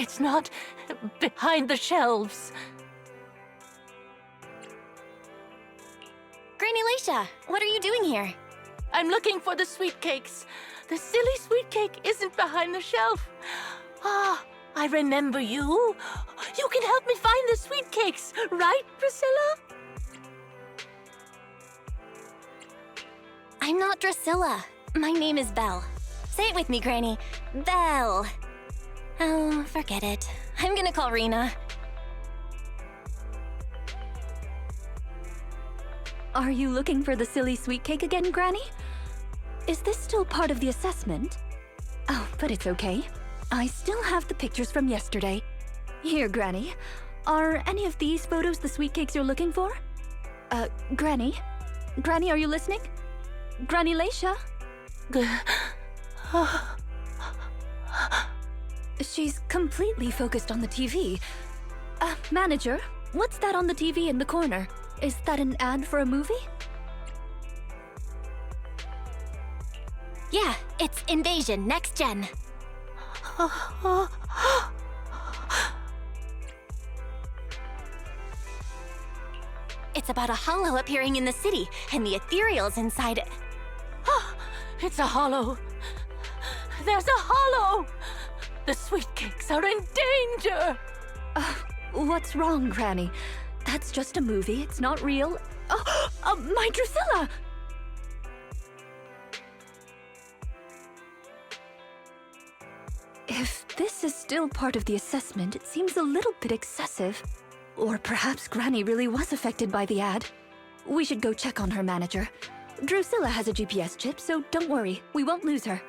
It's not behind the shelves. Granny Laisha, what are you doing here? I'm looking for the sweet cakes. The silly sweet cake isn't behind the shelf. Ah, I remember you. You can help me find the sweet cakes, right, Priscilla? I'm not Drusilla. My name is Belle. Say it with me, Granny. Belle. Oh, forget it. I'm gonna call Rina. Are you looking for the silly sweet cake again, Granny? Is this still part of the assessment? Oh, but it's okay. I still have the pictures from yesterday. Here, Granny. Are any of these photos the sweet cakes you're looking for? Granny? Granny, are you listening? Granny Laisha? She's completely focused on the TV. Manager, what's that on the TV in the corner? Is that an ad for a movie? Yeah, it's Invasion Next Gen. It's about a hollow appearing in the city, and the Etéreos inside it. It's a hollow. There's a hollow. The sweet cakes are in danger. What's wrong, Granny? That's just a movie, it's not real. My Drusilla! If this is still part of the assessment, it seems a little bit excessive. Or perhaps Granny really was affected by the ad. We should go check on her, Manager. Drusilla has a GPS chip, so don't worry, we won't lose her.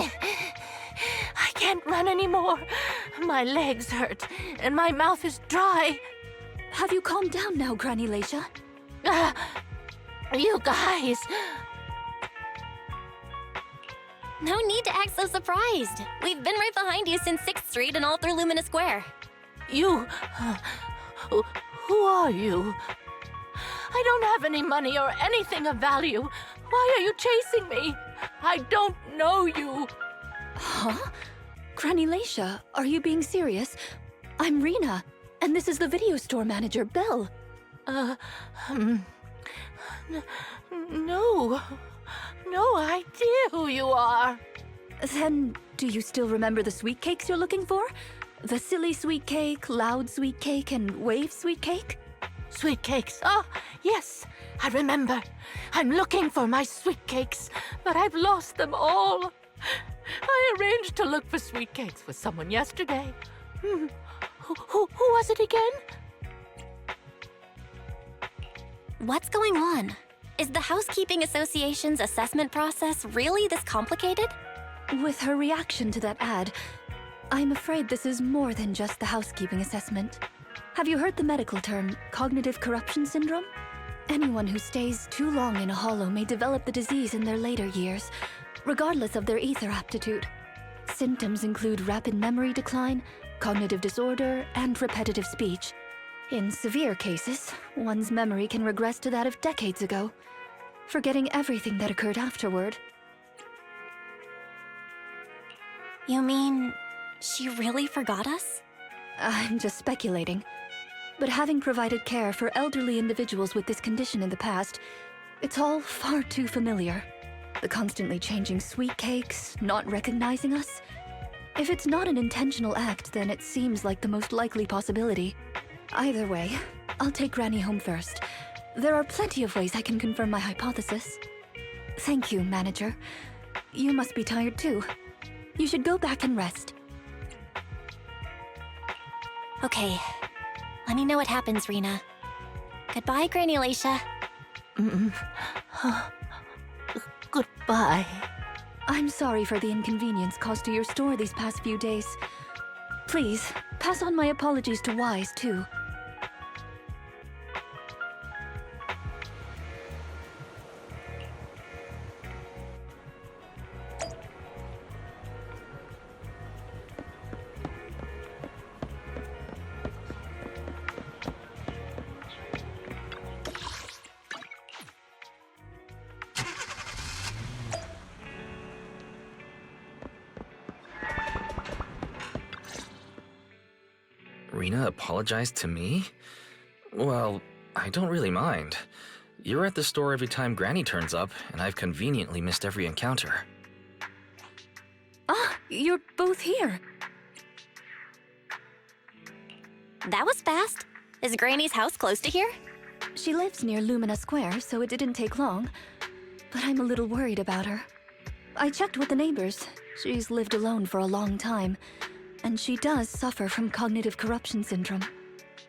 I can't run anymore. My legs hurt, and my mouth is dry. Have you calmed down now, Granny Leisha? You guys. No need to act so surprised. We've been right behind you since 6th Street and all through Lumina Square. You... who are you? I don't have any money or anything of value. Why are you chasing me? I don't know you. Huh? Granny Leisha, are you being serious? I'm Rina, and this is the video store manager, Belle. No. No idea who you are. Then, do you still remember the sweet cakes you're looking for? The silly sweet cake, loud sweet cake, and wave sweet cake? Sweet cakes. Oh, yes, I remember. I'm looking for my sweet cakes, but I've lost them all. I arranged to look for sweet cakes with someone yesterday. Who was it again? What's going on? Is the Housekeeping Association's assessment process really this complicated? With her reaction to that ad, I'm afraid this is more than just the housekeeping assessment. Have you heard the medical term, cognitive corruption syndrome? Anyone who stays too long in a hollow may develop the disease in their later years, regardless of their ether aptitude. Symptoms include rapid memory decline, cognitive disorder, and repetitive speech. In severe cases, one's memory can regress to that of decades ago, forgetting everything that occurred afterward. You mean she really forgot us? I'm just speculating. But having provided care for elderly individuals with this condition in the past, it's all far too familiar. The constantly changing sweet cakes, not recognizing us. If it's not an intentional act, then it seems like the most likely possibility. Either way, I'll take Granny home first. There are plenty of ways I can confirm my hypothesis. Thank you, manager. You must be tired too. You should go back and rest. Okay. Let me know what happens, Rina. Goodbye, Granny Leisha. Goodbye. I'm sorry for the inconvenience caused to your store these past few days. Please, pass on my apologies to Wise, too. Rina apologized to me? Well, I don't really mind. You're at the store every time Granny turns up, and I've conveniently missed every encounter. Ah, you're both here. That was fast. Is Granny's house close to here? She lives near Lumina Square, so it didn't take long. But I'm a little worried about her. I checked with the neighbors. She's lived alone for a long time, and she does suffer from cognitive corruption syndrome.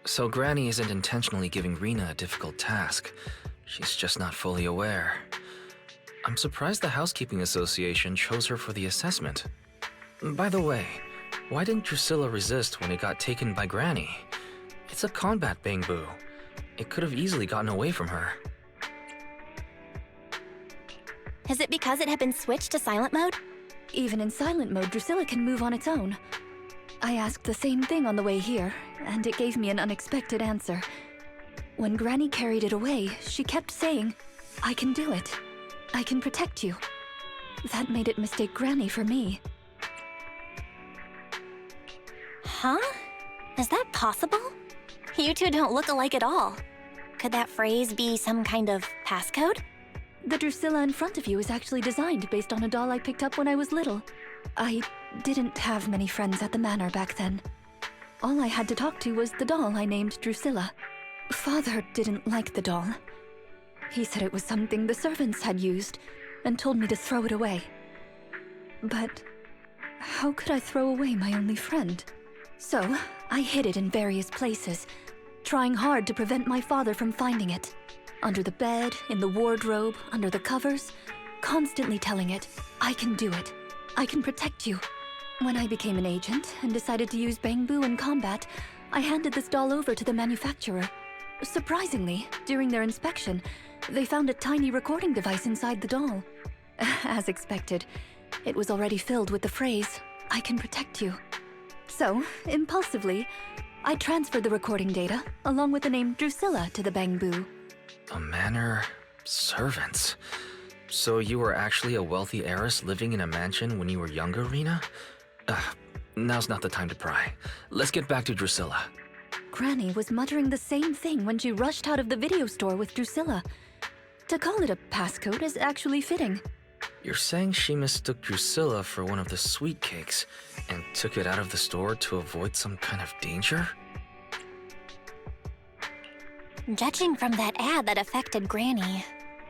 So Granny isn't intentionally giving Rina a difficult task. She's just not fully aware. I'm surprised the Housekeeping Association chose her for the assessment. By the way, why didn't Drusilla resist when it got taken by Granny? It's a combat bangbu. It could have easily gotten away from her. Is it because it had been switched to silent mode? Even in silent mode, Drusilla can move on its own. I asked the same thing on the way here, and it gave me an unexpected answer. When Granny carried it away, she kept saying, "I can do it. I can protect you." That made it mistake Granny for me. Huh? Is that possible? You two don't look alike at all. Could that phrase be some kind of passcode? The Drusilla in front of you is actually designed based on a doll I picked up when I was little. I didn't have many friends at the manor back then. All I had to talk to was the doll I named Drusilla. Father didn't like the doll. He said it was something the servants had used, and told me to throw it away. But how could I throw away my only friend? So I hid it in various places, trying hard to prevent my father from finding it. Under the bed, in the wardrobe, under the covers, constantly telling it, "I can do it. I can protect you. When I became an agent and decided to use bamboo in combat, I handed this doll over to the manufacturer. Surprisingly, during their inspection, they found a tiny recording device inside the doll. As expected, it was already filled with the phrase, "I can protect you." So, impulsively, I transferred the recording data, along with the name Drusilla, to the bamboo. A manor... servants. So you were actually a wealthy heiress living in a mansion when you were younger, Rina? Now's not the time to pry. Let's get back to Drusilla. Granny was muttering the same thing when she rushed out of the video store with Drusilla. To call it a passcode is actually fitting. You're saying she mistook Drusilla for one of the sweet cakes and took it out of the store to avoid some kind of danger? Judging from that ad that affected Granny,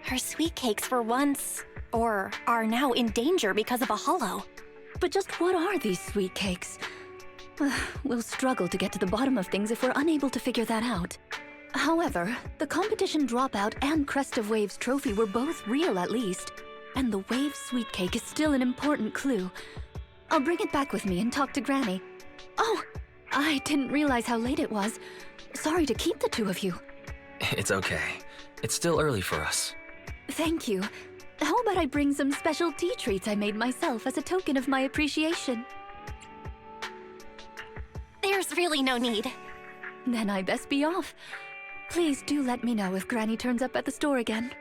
her sweet cakes were once, or are now in danger because of a hollow. But just what are these sweet cakes? We'll struggle to get to the bottom of things if we're unable to figure that out. However, the competition dropout and Crest of Waves trophy were both real at least, and the Wave sweet cake is still an important clue. I'll bring it back with me and talk to Granny. Oh, I didn't realize how late it was. Sorry to keep the two of you. It's okay. It's still early for us. Thank you. How about I bring some special tea treats I made myself as a token of my appreciation? There's really no need. Then I best be off. Please do let me know if Granny turns up at the store again.